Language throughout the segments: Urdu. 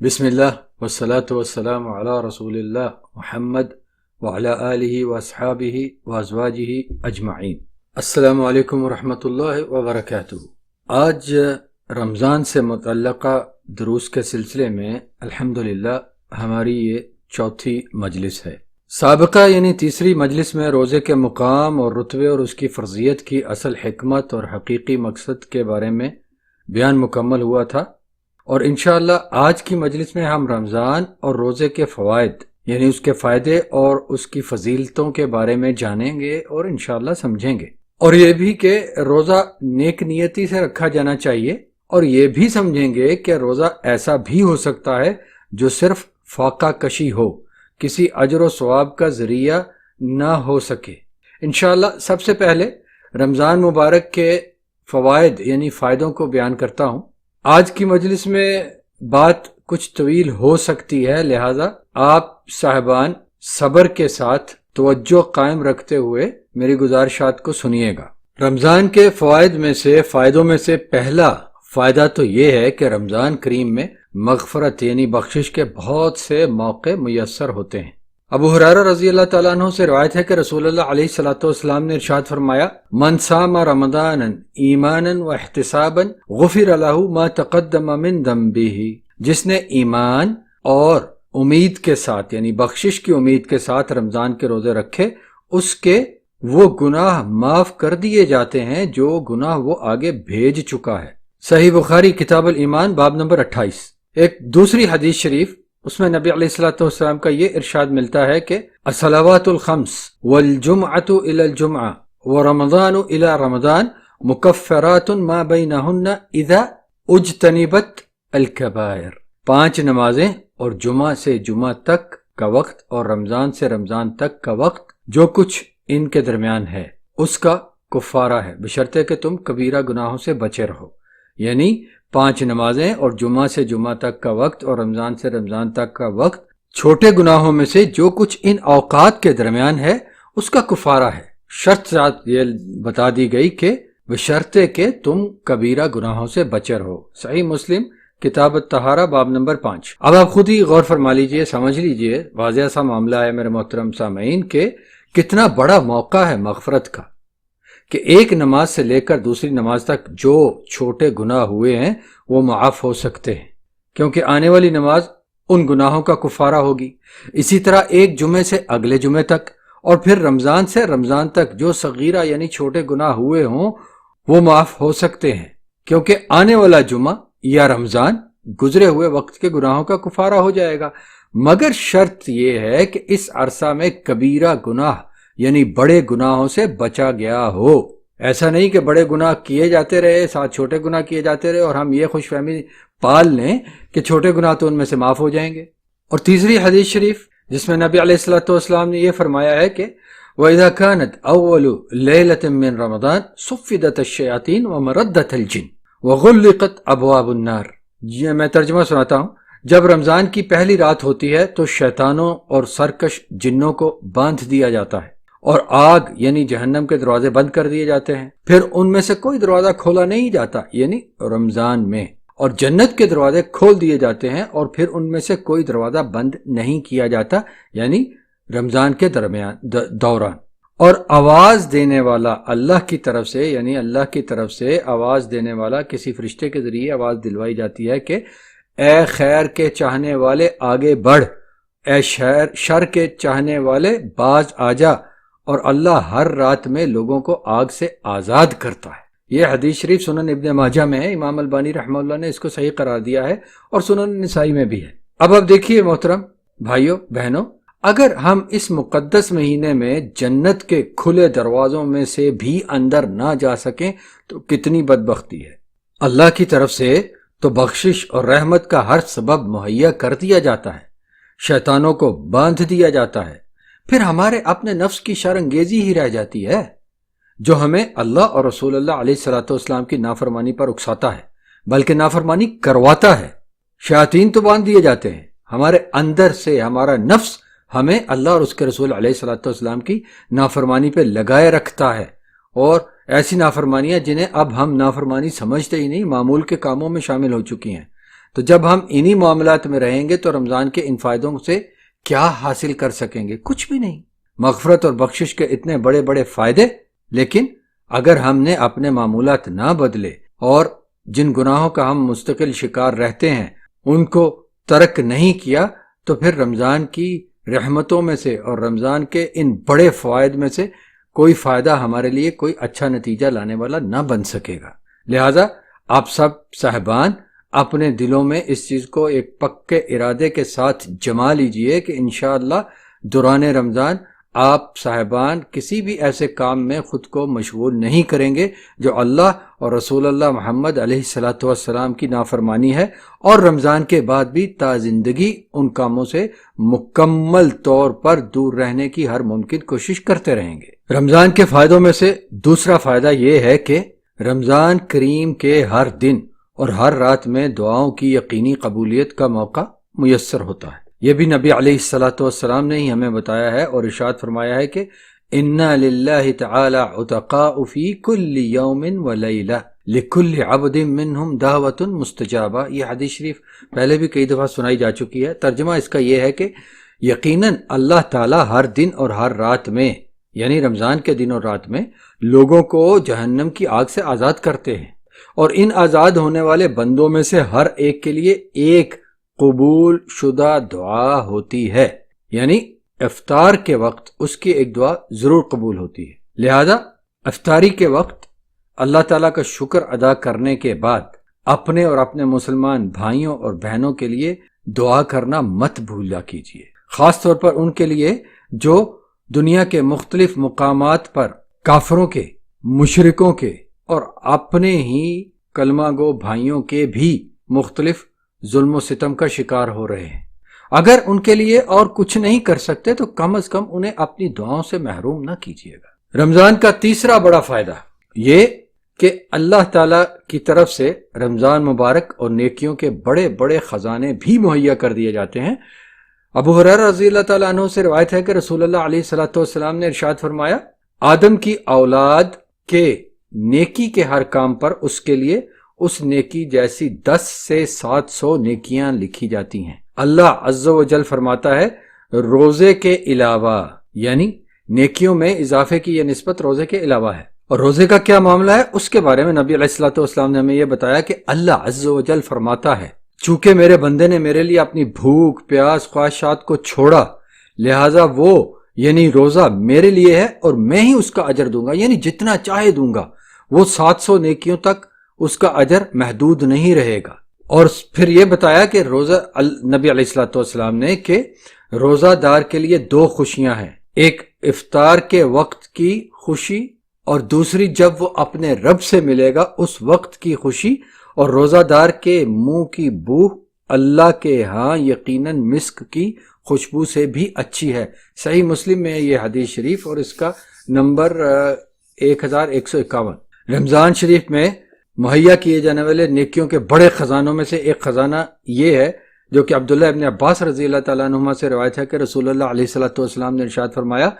بسم اللہ والصلاة والسلام علی رسول اللہ محمد وعلی آلہ واصحابہ وازواجہ اجمعین۔ السلام علیکم ورحمۃ اللہ وبرکاتہ۔ آج رمضان سے متعلقہ دروس کے سلسلے میں الحمدللہ ہماری یہ چوتھی مجلس ہے۔ سابقہ یعنی تیسری مجلس میں روزے کے مقام اور رتبے اور اس کی فرضیت کی اصل حکمت اور حقیقی مقصد کے بارے میں بیان مکمل ہوا تھا، اور انشاءاللہ آج کی مجلس میں ہم رمضان اور روزے کے فوائد یعنی اس کے فائدے اور اس کی فضیلتوں کے بارے میں جانیں گے اور انشاءاللہ سمجھیں گے، اور یہ بھی کہ روزہ نیک نیتی سے رکھا جانا چاہیے، اور یہ بھی سمجھیں گے کہ روزہ ایسا بھی ہو سکتا ہے جو صرف فاقہ کشی ہو، کسی اجر و ثواب کا ذریعہ نہ ہو سکے۔ انشاءاللہ سب سے پہلے رمضان مبارک کے فوائد یعنی فائدوں کو بیان کرتا ہوں۔ آج کی مجلس میں بات کچھ طویل ہو سکتی ہے، لہذا آپ صاحبان صبر کے ساتھ توجہ قائم رکھتے ہوئے میری گزارشات کو سنیے گا۔ رمضان کے فائدوں میں سے پہلا فائدہ تو یہ ہے کہ رمضان کریم میں مغفرت یعنی بخشش کے بہت سے موقع میسر ہوتے ہیں۔ ابو ہریرہ رضی اللہ تعالیٰ عنہ سے روایت ہے کہ رسول اللہ علیہ الصلوۃ والسلام نے ارشاد فرمایا، من صام رمضانا ایمانا واحتسابا غفر له ما تقدم من ذنبه، جس نے ایمان اور امید کے ساتھ یعنی بخشش کی امید کے ساتھ رمضان کے روزے رکھے، اس کے وہ گناہ معاف کر دیے جاتے ہیں جو گناہ وہ آگے بھیج چکا ہے۔ صحیح بخاری کتاب الایمان باب نمبر 28۔ ایک دوسری حدیث شریف، اس میں نبی علیہ الصلوۃ والسلام کا یہ ارشاد ملتا ہے کہ الصلوات الخمس والجمعۃ الی الجمعہ ورمضان الی رمضان مکفرات ما بینہن اذا اجتنبت الکبائر۔ 5 نمازیں اور جمعہ سے جمعہ تک کا وقت اور رمضان سے رمضان تک کا وقت جو کچھ ان کے درمیان ہے اس کا کفارہ ہے، بشرطے کہ تم کبیرہ گناہوں سے بچے رہو۔ یعنی 5 نمازیں اور جمعہ سے جمعہ تک کا وقت اور رمضان سے رمضان تک کا وقت چھوٹے گناہوں میں سے جو کچھ ان اوقات کے درمیان ہے اس کا کفارہ ہے۔ شرط یہ بتا دی گئی کہ بشرطے کہ تم کبیرہ گناہوں سے بچے رہو۔ صحیح مسلم کتاب الطہارہ باب نمبر 5۔ اب آپ خود ہی غور فرما لیجئے، سمجھ لیجئے، واضح سا معاملہ ہے میرے محترم سامعین کہ کتنا بڑا موقع ہے مغفرت کا، کہ ایک نماز سے لے کر دوسری نماز تک جو چھوٹے گناہ ہوئے ہیں وہ معاف ہو سکتے ہیں، کیونکہ آنے والی نماز ان گناہوں کا کفارہ ہوگی۔ اسی طرح ایک جمعے سے اگلے جمعے تک، اور پھر رمضان سے رمضان تک جو صغیرہ یعنی چھوٹے گناہ ہوئے ہوں وہ معاف ہو سکتے ہیں، کیونکہ آنے والا جمعہ یا رمضان گزرے ہوئے وقت کے گناہوں کا کفارہ ہو جائے گا۔ مگر شرط یہ ہے کہ اس عرصہ میں کبیرہ گناہ یعنی بڑے گناہوں سے بچا گیا ہو۔ ایسا نہیں کہ بڑے گناہ کیے جاتے رہے، ساتھ چھوٹے گناہ کیے جاتے رہے اور ہم یہ خوش فہمی پال لیں کہ چھوٹے گناہ تو ان میں سے معاف ہو جائیں گے۔ اور تیسری حدیث شریف جس میں نبی علیہ الصلوۃ والسلام نے یہ فرمایا ہے کہ وَإِذَا كَانَتْ أَوَّلُ لَيْلَةٍ مِّن رَمَضَانَ صُفِّدَتِ الشَّيَاطِينُ وَمَرَدَّتِ الْجِنُّ وَغُلِّقَتْ أَبْوَابُ النَّارِ۔ یہ میں ترجمہ سناتا ہوں۔ جب رمضان کی پہلی رات ہوتی ہے تو شیطانوں اور سرکش جنوں کو باندھ دیا جاتا ہے اور آگ یعنی جہنم کے دروازے بند کر دیے جاتے ہیں، پھر ان میں سے کوئی دروازہ کھولا نہیں جاتا یعنی رمضان میں، اور جنت کے دروازے کھول دیے جاتے ہیں اور پھر ان میں سے کوئی دروازہ بند نہیں کیا جاتا یعنی رمضان کے دوران۔ اور آواز دینے والا اللہ کی طرف سے یعنی اللہ کی طرف سے آواز دینے والا کسی فرشتے کے ذریعے آواز دلوائی جاتی ہے کہ اے خیر کے چاہنے والے آگے بڑھ، اے شر کے چاہنے والے باز آ جا، اور اللہ ہر رات میں لوگوں کو آگ سے آزاد کرتا ہے۔ یہ حدیث شریف سنن ابن ماجہ میں ہے، امام البانی رحمہ اللہ نے اس کو صحیح قرار دیا ہے، اور سنن نسائی میں بھی ہے۔ اب دیکھیے محترم بھائیوں بہنوں، اگر ہم اس مقدس مہینے میں جنت کے کھلے دروازوں میں سے بھی اندر نہ جا سکیں تو کتنی بدبختی ہے۔ اللہ کی طرف سے تو بخشش اور رحمت کا ہر سبب مہیا کر دیا جاتا ہے، شیطانوں کو باندھ دیا جاتا ہے، پھر ہمارے اپنے نفس کی شرانگیزی ہی رہ جاتی ہے جو ہمیں اللہ اور رسول اللہ علیہ الصلوۃ والسلام کی نافرمانی پر اکساتا ہے، بلکہ نافرمانی کرواتا ہے۔ شیاطین تو باندھ دیے جاتے ہیں، ہمارے اندر سے ہمارا نفس ہمیں اللہ اور اس کے رسول علیہ الصلوۃ والسلام کی نافرمانی پہ لگائے رکھتا ہے، اور ایسی نافرمانیاں جنہیں اب ہم نافرمانی سمجھتے ہی نہیں، معمول کے کاموں میں شامل ہو چکی ہیں۔ تو جب ہم انہی معاملات میں رہیں گے تو رمضان کے ان فائدوں سے کیا حاصل کر سکیں گے؟ کچھ بھی نہیں۔ مغفرت اور بخشش کے اتنے بڑے بڑے فائدے، لیکن اگر ہم نے اپنے معمولات نہ بدلے اور جن گناہوں کا ہم مستقل شکار رہتے ہیں ان کو ترک نہیں کیا تو پھر رمضان کی رحمتوں میں سے اور رمضان کے ان بڑے فوائد میں سے کوئی فائدہ ہمارے لیے کوئی اچھا نتیجہ لانے والا نہ بن سکے گا۔ لہٰذا آپ سب صاحبان اپنے دلوں میں اس چیز کو ایک پکے ارادے کے ساتھ جما لیجئے کہ انشاءاللہ دوران رمضان آپ صاحبان کسی بھی ایسے کام میں خود کو مشغول نہیں کریں گے جو اللہ اور رسول اللہ محمد علیہ الصلاۃ والسلام کی نافرمانی ہے، اور رمضان کے بعد بھی تا زندگی ان کاموں سے مکمل طور پر دور رہنے کی ہر ممکن کوشش کرتے رہیں گے۔ رمضان کے فائدوں میں سے دوسرا فائدہ یہ ہے کہ رمضان کریم کے ہر دن اور ہر رات میں دعاؤں کی یقینی قبولیت کا موقع میسر ہوتا ہے۔ یہ بھی نبی علیہ الصلاۃ والسلام نے ہی ہمیں بتایا ہے اور ارشاد فرمایا ہے کہ اِنَّ لِلَّهِ تَعَالَى عُتَقَاءَ فِي كُلِّ يَوْمٍ وَلَيْلَةٍ لِكُلِّ عَبْدٍ مِّنْهُمْ دَعْوَةٌ مُسْتَجَابَةٌ۔ یہ حدیث شریف پہلے بھی کئی دفعہ سنائی جا چکی ہے۔ ترجمہ اس کا یہ ہے کہ یقیناً اللہ تعالیٰ ہر دن اور ہر رات میں، یعنی رمضان کے دن اور رات میں، لوگوں کو جہنم کی آگ سے آزاد کرتے ہیں، اور ان آزاد ہونے والے بندوں میں سے ہر ایک کے لیے ایک قبول شدہ دعا ہوتی ہے، یعنی افطار کے وقت اس کی ایک دعا ضرور قبول ہوتی ہے۔ لہذا افطاری کے وقت اللہ تعالیٰ کا شکر ادا کرنے کے بعد اپنے اور اپنے مسلمان بھائیوں اور بہنوں کے لیے دعا کرنا مت بھولا کیجیے، خاص طور پر ان کے لیے جو دنیا کے مختلف مقامات پر کافروں کے، مشرکوں کے اور اپنے ہی کلمہ گو بھائیوں کے بھی مختلف ظلم و ستم کا شکار ہو رہے ہیں۔ اگر ان کے لیے اور کچھ نہیں کر سکتے تو کم از کم انہیں اپنی دعاؤں سے محروم نہ کیجیے گا۔ رمضان کا تیسرا بڑا فائدہ یہ کہ اللہ تعالیٰ کی طرف سے رمضان مبارک اور نیکیوں کے بڑے بڑے خزانے بھی مہیا کر دیے جاتے ہیں۔ ابو ہریرہ رضی اللہ تعالیٰ عنہ سے روایت ہے کہ رسول اللہ علیہ الصلاۃ والسلام نے ارشاد فرمایا، آدم کی اولاد کے نیکی کے ہر کام پر اس کے لیے اس نیکی جیسی 10 سے 700 نیکیاں لکھی جاتی ہیں۔ اللہ عز و جل فرماتا ہے روزے کے علاوہ، یعنی نیکیوں میں اضافے کی یہ نسبت روزے کے علاوہ ہے۔ اور روزے کا کیا معاملہ ہے اس کے بارے میں نبی علیہ الصلوۃ والسلام نے ہمیں یہ بتایا کہ اللہ عز و جل فرماتا ہے چونکہ میرے بندے نے میرے لیے اپنی بھوک پیاس خواہشات کو چھوڑا، لہٰذا وہ یعنی روزہ میرے لیے ہے اور میں ہی اس کا اجر دوں گا، یعنی جتنا چاہے دوں گا۔ وہ 700 نیکیوں تک اس کا اجر محدود نہیں رہے گا۔ اور پھر یہ بتایا کہ روزہ نبی علیہ الصلوۃ والسلام نے کہ روزہ دار کے لیے 2 خوشیاں ہیں، ایک افطار کے وقت کی خوشی اور دوسری جب وہ اپنے رب سے ملے گا اس وقت کی خوشی۔ اور روزہ دار کے منہ کی بو اللہ کے ہاں یقیناً مسک کی خوشبو سے بھی اچھی ہے۔ صحیح مسلم میں یہ حدیث شریف اور اس کا نمبر 1151۔ رمضان شریف میں مہیا کیے جانے والے نیکیوں کے بڑے خزانوں میں سے ایک خزانہ یہ ہے جو کہ عبداللہ ابن عباس رضی اللہ تعالیٰ عنہما سے روایت ہے کہ رسول اللہ علیہ الصلوۃ والسلام نے ارشاد فرمایا،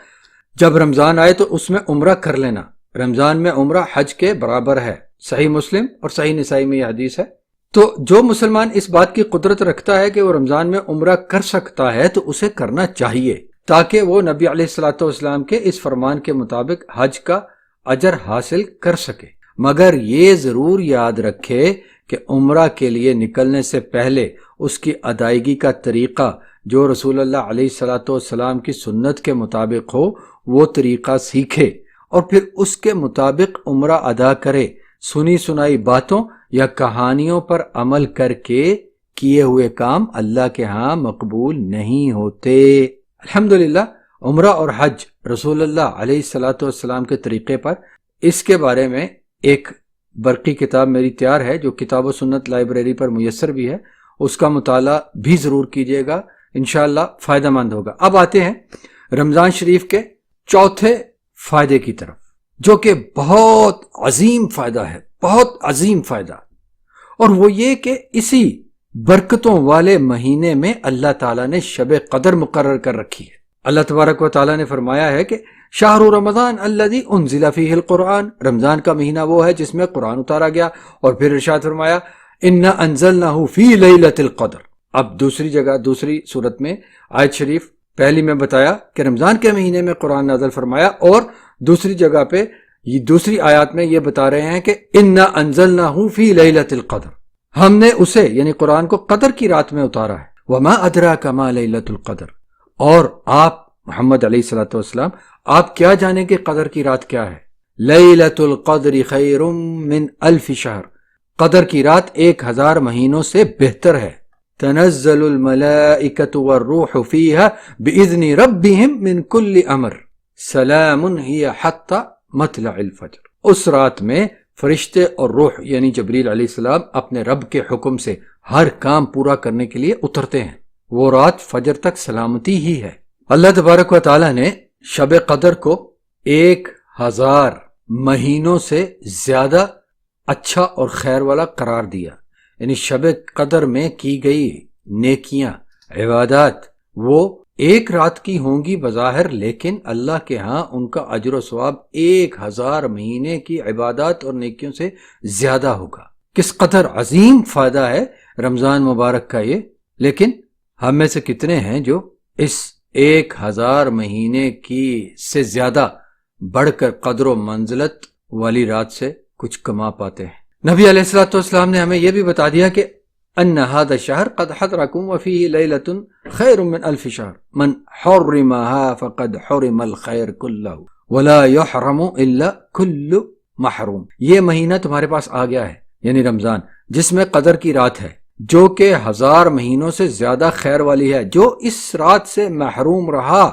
جب رمضان آئے تو اس میں عمرہ کر لینا، رمضان میں عمرہ حج کے برابر ہے۔ صحیح مسلم اور صحیح نسائی میں یہ حدیث ہے۔ تو جو مسلمان اس بات کی قدرت رکھتا ہے کہ وہ رمضان میں عمرہ کر سکتا ہے تو اسے کرنا چاہیے تاکہ وہ نبی علیہ الصلوۃ والسلام کے اس فرمان کے مطابق حج کا اجر حاصل کر سکے، مگر یہ ضرور یاد رکھے کہ عمرہ کے لیے نکلنے سے پہلے اس کی ادائیگی کا طریقہ جو رسول اللہ علیہ الصلوۃ والسلام کی سنت کے مطابق ہو وہ طریقہ سیکھے اور پھر اس کے مطابق عمرہ ادا کرے۔ سنی سنائی باتوں یا کہانیوں پر عمل کر کے کیے ہوئے کام اللہ کے ہاں مقبول نہیں ہوتے۔ الحمدللہ عمرہ اور حج رسول اللہ علیہ الصلوۃ والسلام کے طریقے پر، اس کے بارے میں ایک برقی کتاب میری تیار ہے جو کتاب و سنت لائبریری پر میسر بھی ہے، اس کا مطالعہ بھی ضرور کیجیے گا، انشاءاللہ فائدہ مند ہوگا۔ اب آتے ہیں رمضان شریف کے چوتھے فائدے کی طرف، جو کہ بہت عظیم فائدہ ہے، بہت عظیم فائدہ، اور وہ یہ کہ اسی برکتوں والے مہینے میں اللہ تعالیٰ نے شب قدر مقرر کر رکھی ہے۔ اللہ تبارک و تعالیٰ نے فرمایا ہے کہ شہر رمضان الذی انزل فیہ القرآن، رمضان کا مہینہ وہ ہے جس میں قرآن اتارا گیا، اور پھر ارشاد فرمایا انا انزلناہ فی لیلۃ القدر. اب دوسری جگہ دوسری صورت میں آیت شریف پہلی میں بتایا کہ رمضان کے مہینے میں قرآن نازل فرمایا، اور دوسری جگہ پہ یہ دوسری آیات میں یہ بتا رہے ہیں کہ انا انزلناہ فی لیلۃ القدر، ہم نے اسے یعنی قرآن کو قدر کی رات میں اتارا ہے. وما ادراک ما لیلۃ القدر، اور آپ محمد علیہ الصلوۃ والسلام آپ کیا جانیں کہ قدر کی رات کیا ہے؟ لیلۃ القدر خیر من الف شہر، قدر کی رات 1000 مہینوں سے بہتر ہے. تنزل الملائکۃ والروح فیہا باذن ربہم من کل امر سلام ہی حتی مطلع الفجر. اس رات میں فرشتے اور روح یعنی جبریل علیہ السلام اپنے رب کے حکم سے ہر کام پورا کرنے کے لیے اترتے ہیں. وہ رات فجر تک سلامتی ہی ہے. اللہ تبارک و تعالی نے شب قدر کو 1000 مہینوں سے زیادہ اچھا اور خیر والا قرار دیا. یعنی شب قدر میں کی گئی نیکیاں عبادات وہ ایک رات کی ہوں گی بظاہر، لیکن اللہ کے ہاں ان کا اجر و ثواب 1000 مہینے کی عبادات اور نیکیوں سے زیادہ ہوگا. کس قدر عظیم فائدہ ہے رمضان مبارک کا یہ. لیکن ہم میں سے کتنے ہیں جو اس 1000 مہینے کی سے زیادہ بڑھ کر قدر و منزلت والی رات سے کچھ کما پاتے ہیں؟ نبی علیہ الصلوۃ والسلام نے ہمیں یہ بھی بتا دیا کہ ان هذا الشهر قد حضركم وفيه ليلة خير من 1000 شهر من حرمها فقد حرم الخير كله ولا يحرم الا كل محروم. یہ مہینہ تمہارے پاس آ گیا ہے یعنی رمضان، جس میں قدر کی رات ہے جو کہ 1000 مہینوں سے زیادہ خیر والی ہے. جو اس رات سے محروم رہا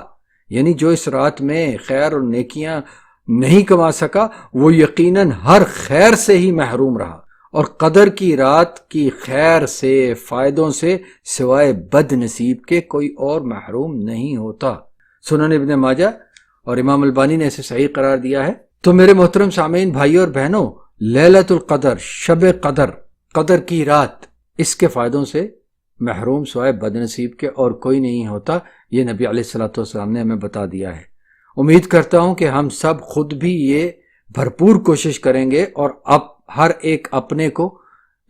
یعنی جو اس رات میں خیر اور نیکیاں نہیں کما سکا وہ یقیناً ہر خیر سے ہی محروم رہا. اور قدر کی رات کی خیر سے فائدوں سے سوائے بد نصیب کے کوئی اور محروم نہیں ہوتا. سنن ابن ماجہ اور امام البانی نے اسے صحیح قرار دیا ہے. تو میرے محترم سامعین، بھائیوں اور بہنوں، لیلۃ القدر شب قدر قدر کی رات اس کے فائدوں سے محروم سوائے بد نصیب کے اور کوئی نہیں ہوتا. یہ نبی علیہ الصلوۃ والسلام نے ہمیں بتا دیا ہے. امید کرتا ہوں کہ ہم سب خود بھی یہ بھرپور کوشش کریں گے اور اب ہر ایک اپنے کو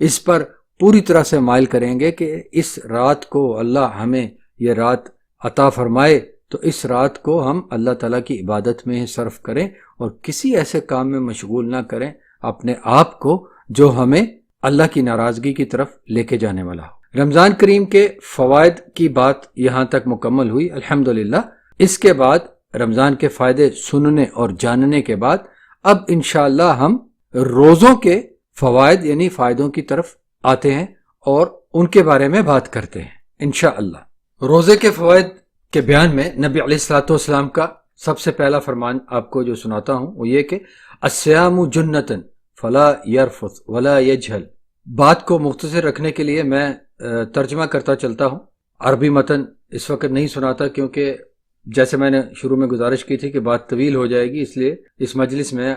اس پر پوری طرح سے مائل کریں گے کہ اس رات کو اللہ ہمیں یہ رات عطا فرمائے تو اس رات کو ہم اللہ تعالیٰ کی عبادت میں صرف کریں اور کسی ایسے کام میں مشغول نہ کریں اپنے آپ کو جو ہمیں اللہ کی ناراضگی کی طرف لے کے جانے والا ہو. رمضان کریم کے فوائد کی بات یہاں تک مکمل ہوئی الحمدللہ. اس کے بعد رمضان کے فائدے سننے اور جاننے کے بعد اب انشاءاللہ ہم روزوں کے فوائد یعنی فائدوں کی طرف آتے ہیں اور ان کے بارے میں بات کرتے ہیں انشاءاللہ. روزے کے فوائد کے بیان میں نبی علیہ الصلوۃ والسلام کا سب سے پہلا فرمان آپ کو جو سناتا ہوں وہ یہ کہ الصیام جنۃ فلا یرفث ولا یجہل. بات کو مختصر رکھنے کے لیے میں ترجمہ کرتا چلتا ہوں. عربی متن اس وقت نہیں سناتا کیونکہ جیسے میں نے شروع میں گزارش کی تھی کہ بات طویل ہو جائے گی، اس لیے اس مجلس میں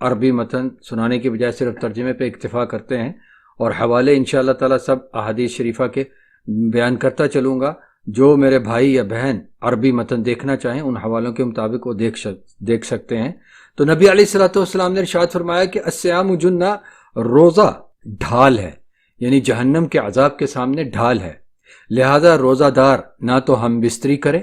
عربی متن سنانے کی بجائے صرف ترجمے پہ اکتفا کرتے ہیں اور حوالے انشاءاللہ تعالی سب احادیث شریفہ کے بیان کرتا چلوں گا. جو میرے بھائی یا بہن عربی متن دیکھنا چاہیں ان حوالوں کے مطابق وہ دیکھ سکتے ہیں. تو نبی علیہ الصلوۃ والسلام نے ارشاد فرمایا کہ الصیام جنہ، روزہ ڈھال ہے یعنی جہنم کے عذاب کے سامنے ڈھال ہے. لہذا روزہ دار نہ تو ہم بستری کرے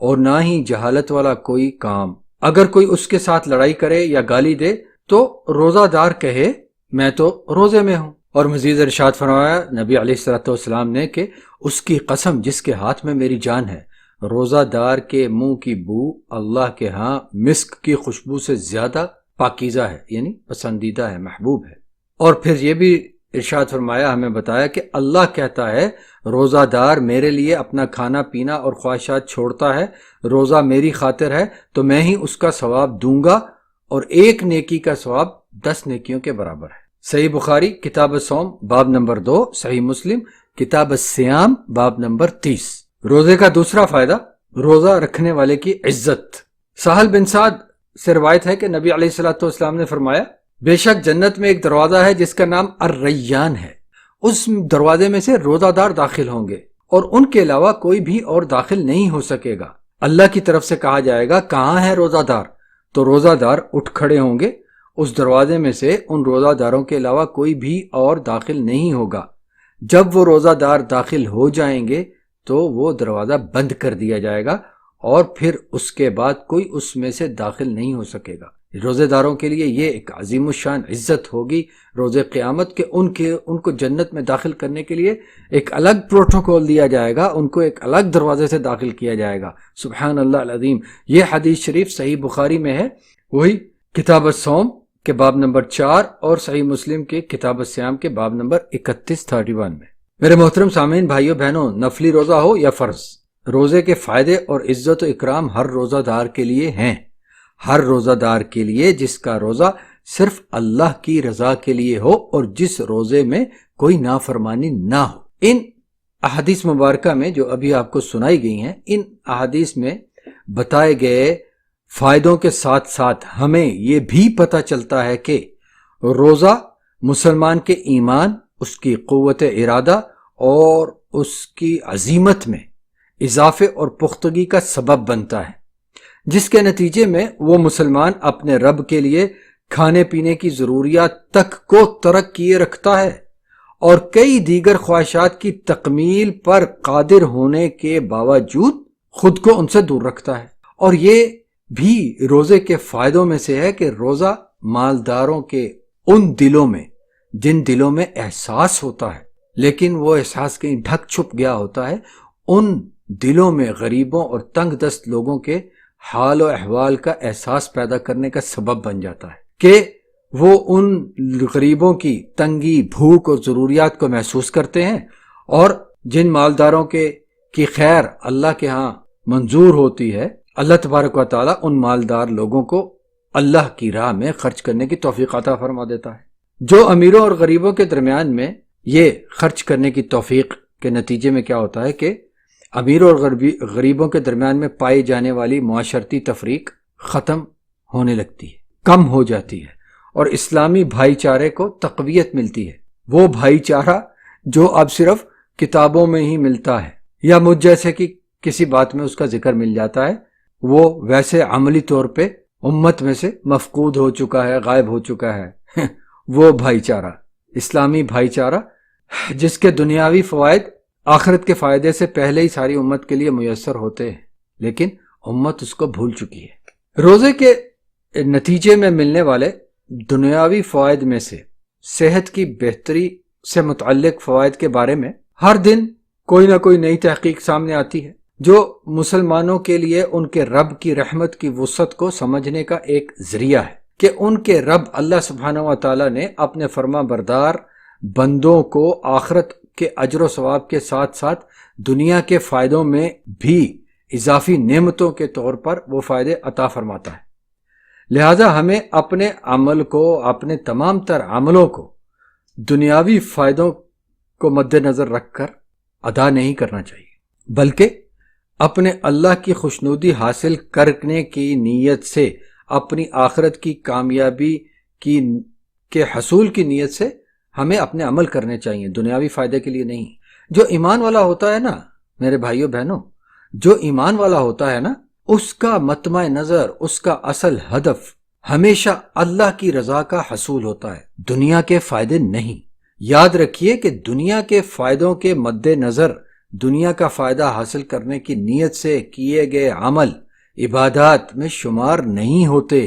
اور نہ ہی جہالت والا کوئی کام. اگر کوئی اس کے ساتھ لڑائی کرے یا گالی دے تو روزہ دار کہے میں تو روزے میں ہوں. اور مزید ارشاد فرمایا نبی علیہ الصلوۃ والسلام نے کہ اس کی قسم جس کے ہاتھ میں میری جان ہے، روزہ دار کے منہ کی بو اللہ کے ہاں مسک کی خوشبو سے زیادہ پاکیزہ ہے یعنی پسندیدہ ہے، محبوب ہے. اور پھر یہ بھی ارشاد فرمایا، ہمیں بتایا کہ اللہ کہتا ہے روزہ دار میرے لیے اپنا کھانا پینا اور خواہشات چھوڑتا ہے، روزہ میری خاطر ہے تو میں ہی اس کا ثواب دوں گا اور ایک نیکی کا ثواب 10 نیکیوں کے برابر ہے. صحیح بخاری کتاب الصوم باب نمبر 2، صحیح مسلم کتاب الصیام باب نمبر 30. روزے کا دوسرا فائدہ، روزہ رکھنے والے کی عزت. سہل بن سعد سے روایت ہے کہ نبی علیہ الصلوۃ والسلام نے فرمایا بے شک جنت میں ایک دروازہ ہے جس کا نام الریان ہے، اس دروازے میں سے روزہ دار داخل ہوں گے اور ان کے علاوہ کوئی بھی اور داخل نہیں ہو سکے گا. اللہ کی طرف سے کہا جائے گا کہاں ہے روزہ دار؟ تو روزہ دار اٹھ کھڑے ہوں گے اس دروازے میں سے ان روزہ داروں کے علاوہ کوئی بھی اور داخل نہیں ہوگا۔ جب وہ روزہ دار داخل ہو جائیں گے تو وہ دروازہ بند کر دیا جائے گا اور پھر اس کے بعد کوئی اس میں سے داخل نہیں ہو سکے گا۔ روزے داروں کے لیے یہ ایک عظیم الشان عزت ہوگی روز قیامت کہ ان کو جنت میں داخل کرنے کے لیے ایک الگ پروٹوکول دیا جائے گا، ان کو ایک الگ دروازے سے داخل کیا جائے گا۔ سبحان اللہ العظیم۔ یہ حدیث شریف صحیح بخاری میں ہے، وہی کتاب الصوم کے باب نمبر 4 اور صحیح مسلم کے کتاب الصیام کے باب نمبر 31 میں۔ میرے محترم سامعین، بھائیو بہنوں، نفلی روزہ ہو یا فرض، روزے کے فائدے اور عزت و اکرام ہر روزہ دار کے لیے ہیں۔ ہر روزہ دار کے لیے جس کا روزہ صرف اللہ کی رضا کے لیے ہو اور جس روزے میں کوئی نافرمانی نہ ہو۔ ان احادیث مبارکہ میں جو ابھی آپ کو سنائی گئی ہیں، ان احادیث میں بتائے گئے فائدوں کے ساتھ ساتھ ہمیں یہ بھی پتہ چلتا ہے کہ روزہ مسلمان کے ایمان، اس کی قوت ارادہ اور اس کی عظیمت میں اضافے اور پختگی کا سبب بنتا ہے، جس کے نتیجے میں وہ مسلمان اپنے رب کے لیے کھانے پینے کی ضروریات تک کو ترک کیے رکھتا ہے اور کئی دیگر خواہشات کی تکمیل پر قادر ہونے کے باوجود خود کو ان سے دور رکھتا ہے۔ اور یہ بھی روزے کے فائدوں میں سے ہے کہ روزہ مالداروں کے ان دلوں میں جن دلوں میں احساس ہوتا ہے لیکن وہ احساس کہیں ڈھک چھپ گیا ہوتا ہے، ان دلوں میں غریبوں اور تنگ دست لوگوں کے حال و احوال کا احساس پیدا کرنے کا سبب بن جاتا ہے کہ وہ ان غریبوں کی تنگی، بھوک اور ضروریات کو محسوس کرتے ہیں، اور جن مالداروں کی خیر اللہ کے ہاں منظور ہوتی ہے، اللہ تبارک و تعالیٰ ان مالدار لوگوں کو اللہ کی راہ میں خرچ کرنے کی توفیق عطا فرما دیتا ہے۔ جو امیروں اور غریبوں کے درمیان میں یہ خرچ کرنے کی توفیق کے نتیجے میں کیا ہوتا ہے کہ امیروں اور غریبوں کے درمیان میں پائی جانے والی معاشرتی تفریق ختم ہونے لگتی ہے، کم ہو جاتی ہے، اور اسلامی بھائی چارے کو تقویت ملتی ہے۔ وہ بھائی چارہ جو اب صرف کتابوں میں ہی ملتا ہے یا مجھ جیسے کہ کسی بات میں اس کا ذکر مل جاتا ہے، وہ ویسے عملی طور پہ امت میں سے مفقود ہو چکا ہے، غائب ہو چکا ہے۔ وہ بھائی چارہ، اسلامی بھائی چارہ، جس کے دنیاوی فوائد آخرت کے فائدے سے پہلے ہی ساری امت کے لیے میسر ہوتے ہیں، لیکن امت اس کو بھول چکی ہے۔ روزے کے نتیجے میں ملنے والے دنیاوی فوائد میں سے صحت کی بہتری سے متعلق فوائد کے بارے میں ہر دن کوئی نہ کوئی نئی تحقیق سامنے آتی ہے، جو مسلمانوں کے لیے ان کے رب کی رحمت کی وسعت کو سمجھنے کا ایک ذریعہ ہے کہ ان کے رب اللہ سبحانہ و تعالیٰ نے اپنے فرما بردار بندوں کو آخرت کے اجر و ثواب کے ساتھ ساتھ دنیا کے فائدوں میں بھی اضافی نعمتوں کے طور پر وہ فائدے عطا فرماتا ہے۔ لہذا ہمیں اپنے عمل کو، اپنے تمام تر عملوں کو دنیاوی فائدوں کو مد نظر رکھ کر ادا نہیں کرنا چاہیے، بلکہ اپنے اللہ کی خوشنودی حاصل کرنے کی نیت سے، اپنی آخرت کی کامیابی کے حصول کی نیت سے ہمیں اپنے عمل کرنے چاہیے، دنیاوی فائدے کے لیے نہیں۔ جو ایمان والا ہوتا ہے نا میرے بھائیوں بہنوں، جو ایمان والا ہوتا ہے نا، اس کا مطمع نظر، اس کا اصل ہدف ہمیشہ اللہ کی رضا کا حصول ہوتا ہے، دنیا کے فائدے نہیں۔ یاد رکھیے کہ دنیا کے فائدوں کے مد نظر دنیا کا فائدہ حاصل کرنے کی نیت سے کیے گئے عمل عبادات میں شمار نہیں ہوتے،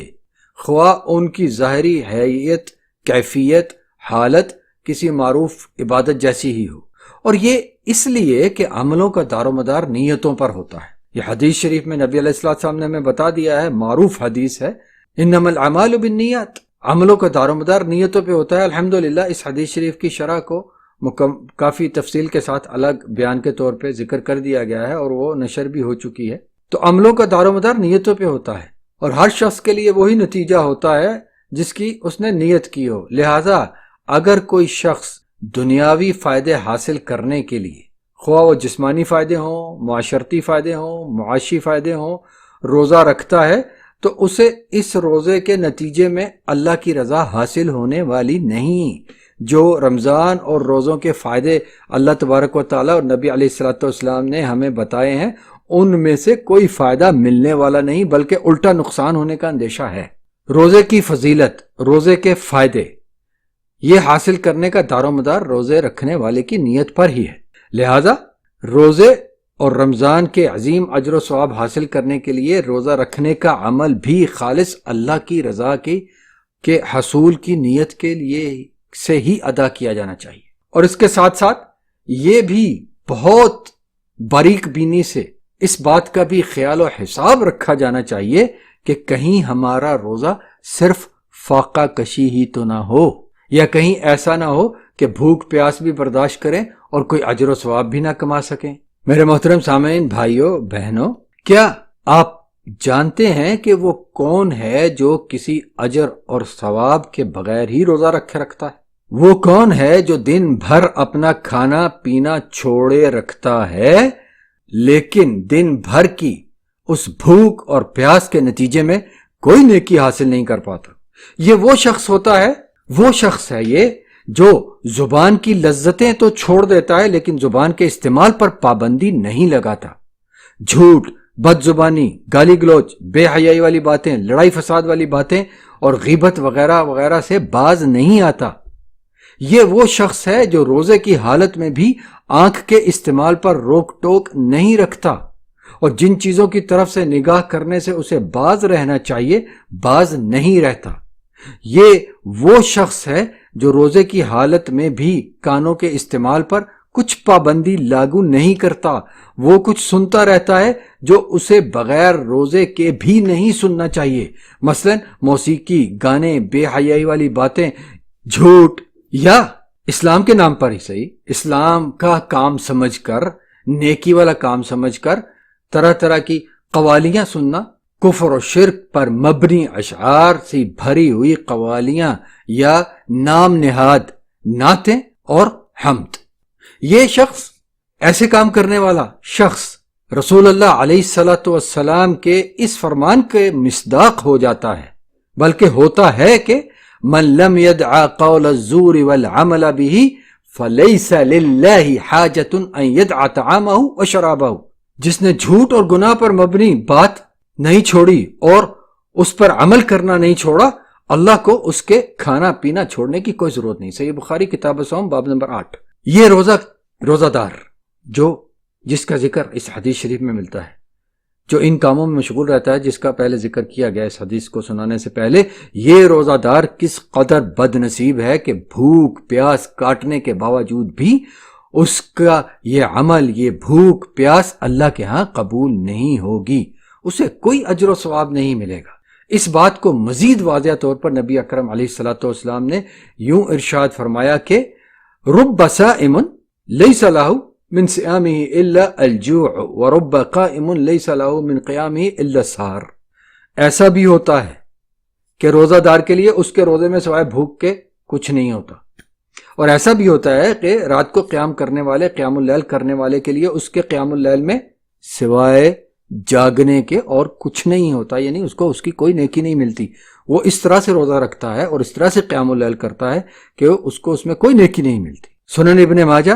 خواہ ان کی ظاہری حیثیت، کیفیت، حالت کسی معروف عبادت جیسی ہی ہو، اور یہ اس لیے کہ عملوں کا دار و مدار نیتوں پر ہوتا ہے۔ یہ حدیث شریف میں نبی علیہ السلام نے ہمیں بتا دیا ہے، معروف حدیث ہے، انما الاعمال بالنیات، عملوں کا دار و مدار نیتوں پہ ہوتا ہے۔ الحمدللہ اس حدیث شریف کی شرح کو کافی تفصیل کے ساتھ الگ بیان کے طور پہ ذکر کر دیا گیا ہے اور وہ نشر بھی ہو چکی ہے۔ تو عملوں کا دار و مدار نیتوں پہ ہوتا ہے، اور ہر شخص کے لیے وہی نتیجہ ہوتا ہے جس کی اس نے نیت کی ہو۔ لہٰذا اگر کوئی شخص دنیاوی فائدے حاصل کرنے کے لیے، خواہ وہ جسمانی فائدے ہوں، معاشرتی فائدے ہوں، معاشی فائدے ہوں، روزہ رکھتا ہے تو اسے اس روزے کے نتیجے میں اللہ کی رضا حاصل ہونے والی نہیں۔ جو رمضان اور روزوں کے فائدے اللہ تبارک و تعالیٰ اور نبی علیہ الصلوۃ والسلام نے ہمیں بتائے ہیں، ان میں سے کوئی فائدہ ملنے والا نہیں، بلکہ الٹا نقصان ہونے کا اندیشہ ہے۔ روزے کی فضیلت، روزے کے فائدے، یہ حاصل کرنے کا دار و مدار روزے رکھنے والے کی نیت پر ہی ہے۔ لہذا روزے اور رمضان کے عظیم اجر و ثواب حاصل کرنے کے لیے روزہ رکھنے کا عمل بھی خالص اللہ کی رضا کے حصول کی نیت کے لیے سے ہی ادا کیا جانا چاہیے، اور اس کے ساتھ ساتھ یہ بھی بہت باریک بینی سے اس بات کا بھی خیال و حساب رکھا جانا چاہیے کہ کہیں ہمارا روزہ صرف فاقہ کشی ہی تو نہ ہو، یا کہیں ایسا نہ ہو کہ بھوک پیاس بھی برداشت کریں اور کوئی اجر و ثواب بھی نہ کما سکیں۔ میرے محترم سامعین، بھائیوں بہنوں، کیا آپ جانتے ہیں کہ وہ کون ہے جو کسی اجر اور ثواب کے بغیر ہی روزہ رکھتا ہے؟ وہ کون ہے جو دن بھر اپنا کھانا پینا چھوڑے رکھتا ہے لیکن دن بھر کی اس بھوک اور پیاس کے نتیجے میں کوئی نیکی حاصل نہیں کر پاتا؟ یہ وہ شخص ہے یہ جو زبان کی لذتیں تو چھوڑ دیتا ہے لیکن زبان کے استعمال پر پابندی نہیں لگاتا، جھوٹ، بد زبانی، گالی گلوچ، بے حیائی والی باتیں، لڑائی فساد والی باتیں اور غیبت وغیرہ وغیرہ سے باز نہیں آتا۔ یہ وہ شخص ہے جو روزے کی حالت میں بھی آنکھ کے استعمال پر روک ٹوک نہیں رکھتا، اور جن چیزوں کی طرف سے نگاہ کرنے سے اسے باز رہنا چاہیے باز نہیں رہتا۔ یہ وہ شخص ہے جو روزے کی حالت میں بھی کانوں کے استعمال پر کچھ پابندی لاگو نہیں کرتا، وہ کچھ سنتا رہتا ہے جو اسے بغیر روزے کے بھی نہیں سننا چاہیے، مثلا موسیقی، گانے، بے حیائی والی باتیں، جھوٹ، یا اسلام کے نام پر ہی صحیح، اسلام کا کام سمجھ کر، نیکی والا کام سمجھ کر طرح طرح کی قوالیاں سننا، کفر و شرک پر مبنی اشعار سے بھری ہوئی قوالیاں یا نام نہاد نعتیں اور حمد۔ یہ شخص، ایسے کام کرنے والا شخص رسول اللہ علیہ السلام کے اس فرمان کے مصداق ہو جاتا ہے، بلکہ ہوتا ہے کہ من لم يدع قول الزور والعمل به فليس لله حاجة ان يدع طعامه وشرابه۔ جس نے جھوٹ اور گناہ پر مبنی بات نہیں چھوڑی اور اس پر عمل کرنا نہیں چھوڑا، اللہ کو اس کے کھانا پینا چھوڑنے کی کوئی ضرورت نہیں۔ صحیح بخاری کتاب الصوم باب نمبر 8۔ یہ روزہ دار جس کا ذکر اس حدیث شریف میں ملتا ہے، جو ان کاموں میں مشغول رہتا ہے جس کا پہلے ذکر کیا گیا اس حدیث کو سنانے سے پہلے، یہ روزہ دار کس قدر بد نصیب ہے کہ بھوک پیاس کاٹنے کے باوجود بھی اس کا یہ عمل، یہ بھوک پیاس اللہ کے ہاں قبول نہیں ہوگی، اسے کوئی اجر و ثواب نہیں ملے گا۔ اس بات کو مزید واضح طور پر نبی اکرم علیہ الصلوۃ والسلام نے یوں ارشاد فرمایا کہ رب صائم لیس لہ من صیامہ الا الجوع ورب قائم لیس لہ من قیامہ الا السہر۔ ایسا بھی ہوتا ہے کہ روزہ دار کے لیے اس کے روزے میں سوائے بھوک کے کچھ نہیں ہوتا، اور ایسا بھی ہوتا ہے کہ رات کو قیام کرنے والے، قیام اللیل کرنے والے کے لیے اس کے قیام اللیل میں سوائے جاگنے کے اور کچھ نہیں ہوتا، یعنی اس کی کوئی نیکی نہیں ملتی۔ وہ اس طرح سے روزہ رکھتا ہے اور اس طرح سے قیام اللیل کرتا ہے کہ اس میں کوئی نیکی نہیں ملتی۔ سنن ابن ماجہ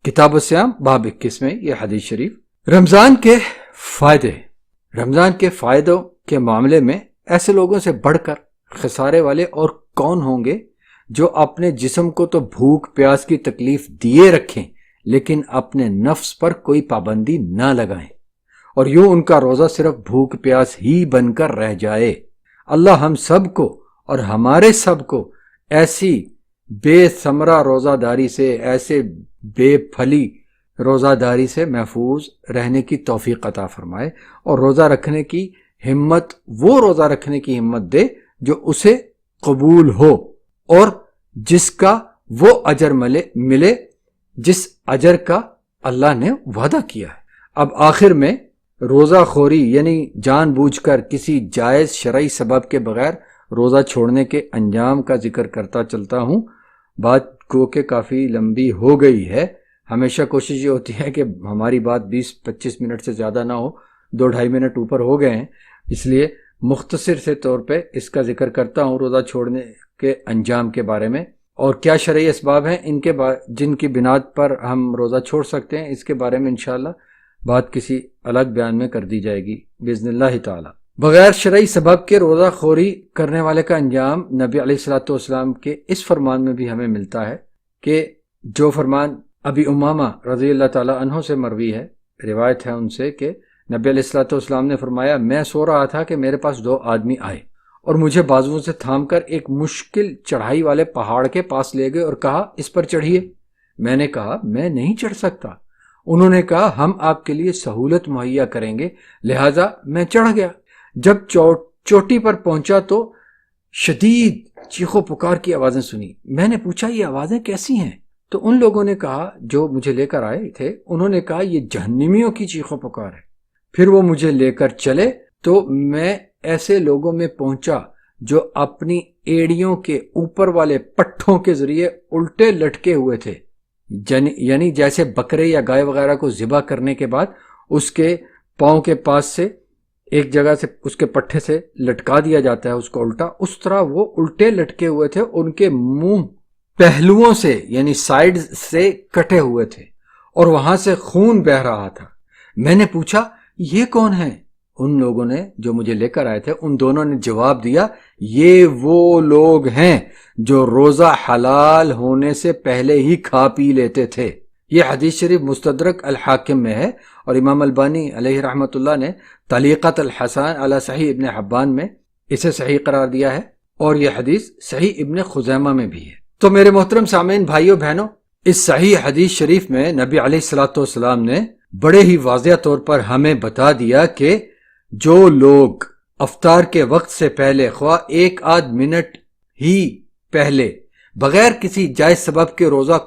کتاب الصیام باب 21 میں یہ حدیث شریف۔ رمضان کے فائدوں کے معاملے میں ایسے لوگوں سے بڑھ کر خسارے والے اور کون ہوں گے جو اپنے جسم کو تو بھوک پیاس کی تکلیف دیے رکھیں لیکن اپنے نفس پر کوئی پابندی نہ لگائیں، اور یوں ان کا روزہ صرف بھوک پیاس ہی بن کر رہ جائے۔ اللہ ہم سب کو اور ہمارے سب کو ایسی بے ثمرہ روزہ داری سے، ایسے بے پھلی روزہ داری سے محفوظ رہنے کی توفیق عطا فرمائے، اور روزہ رکھنے کی ہمت دے جو اسے قبول ہو اور جس کا وہ اجر ملے جس اجر کا اللہ نے وعدہ کیا ہے۔ اب آخر میں روزہ خوری یعنی جان بوجھ کر کسی جائز شرعی سبب کے بغیر روزہ چھوڑنے کے انجام کا ذکر کرتا چلتا ہوں۔ بات کو کہ کافی لمبی ہو گئی ہے، ہمیشہ کوشش یہ ہوتی ہے کہ ہماری بات 20-25 منٹ سے زیادہ نہ ہو، 2-2.5 منٹ اوپر ہو گئے ہیں، اس لیے مختصر سے طور پہ اس کا ذکر کرتا ہوں روزہ چھوڑنے کے انجام کے بارے میں، اور کیا شرعی اسباب ہیں جن کی بنیاد پر ہم روزہ چھوڑ سکتے ہیں، اس کے بارے میں انشاءاللہ بات کسی الگ بیان میں کر دی جائے گی باذن اللہ تعالی۔ بغیر شرعی سبب کے روزہ خوری کرنے والے کا انجام نبی علیہ الصلوۃ والسلام کے اس فرمان میں بھی ہمیں ملتا ہے کہ جو فرمان ابی امامہ رضی اللہ تعالیٰ عنہ سے مروی ہے، روایت ہے ان سے کہ نبی علیہ الصلوۃ والسلام نے فرمایا، میں سو رہا تھا کہ میرے پاس دو آدمی آئے اور مجھے بازوؤں سے تھام کر ایک مشکل چڑھائی والے پہاڑ کے پاس لے گئے اور کہا، اس پر چڑھیے۔ میں نے کہا، میں نہیں چڑھ سکتا۔ انہوں نے کہا، ہم آپ کے لیے سہولت مہیا کریں گے، لہٰذا میں چڑھ گیا۔ جب چوٹی پر پہنچا تو شدید چیخو پکار کی آوازیں سنی۔ میں نے پوچھا، یہ آوازیں کیسی ہیں؟ تو ان لوگوں نے کہا، جو مجھے لے کر آئے تھے، انہوں نے کہا، یہ جہنمیوں کی چیخو پکار ہے۔ پھر وہ مجھے لے کر چلے تو میں ایسے لوگوں میں پہنچا جو اپنی ایڑیوں کے اوپر والے پٹھوں کے ذریعے الٹے لٹکے ہوئے تھے، یعنی جیسے بکرے یا گائے وغیرہ کو ذبح کرنے کے بعد اس کے پاؤں کے پاس سے ایک جگہ سے اس کے پٹھے سے لٹکا دیا جاتا ہے اس کو الٹا، اس طرح وہ الٹے لٹکے ہوئے تھے۔ ان کے منہ پہلوؤں سے یعنی سائیڈ سے کٹے ہوئے تھے اور وہاں سے خون بہہ رہا تھا۔ میں نے پوچھا، یہ کون ہیں؟ ان لوگوں نے، جو مجھے لے کر آئے تھے، ان دونوں نے جواب دیا، یہ وہ لوگ ہیں جو روزہ حلال ہونے سے پہلے ہی کھا پی لیتے تھے۔ یہ حدیث شریف مستدرک الحاکم میں ہے اور امام البانی علیہ رحمۃ اللہ نے تعلیقات الحسان علی صحیح ابن حبان میں اسے صحیح قرار دیا ہے، اور یہ حدیث صحیح ابن خزیمہ میں بھی ہے۔ تو میرے محترم سامعین، بھائیو بہنوں، اس صحیح حدیث شریف میں نبی علیہ الصلوۃ والسلام نے بڑے ہی واضح طور پر ہمیں بتا دیا کہ جو لوگ افطار کے وقت سے پہلے، خواہ ایک آدھ منٹ ہی پہلے، بغیر کسی جائز سبب کے روزہ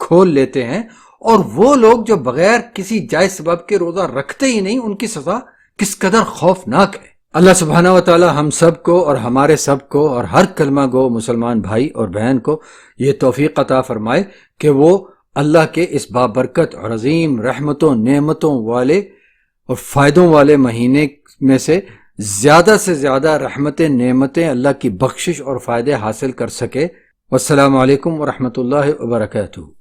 کھول لیتے ہیں، اور وہ لوگ جو بغیر کسی جائز سبب کے روزہ رکھتے ہی نہیں، ان کی سزا کس قدر خوفناک ہے۔ اللہ سبحانہ و تعالی ہم سب کو اور ہمارے سب کو اور ہر کلمہ گو مسلمان بھائی اور بہن کو یہ توفیق عطا فرمائے کہ وہ اللہ کے اس بابرکت اور عظیم رحمتوں، نعمتوں والے اور فائدوں والے مہینے میں سے زیادہ رحمتیں، نعمتیں، اللہ کی بخشش اور فائدے حاصل کر سکے۔ والسلام علیکم ورحمۃ اللہ وبرکاتہ۔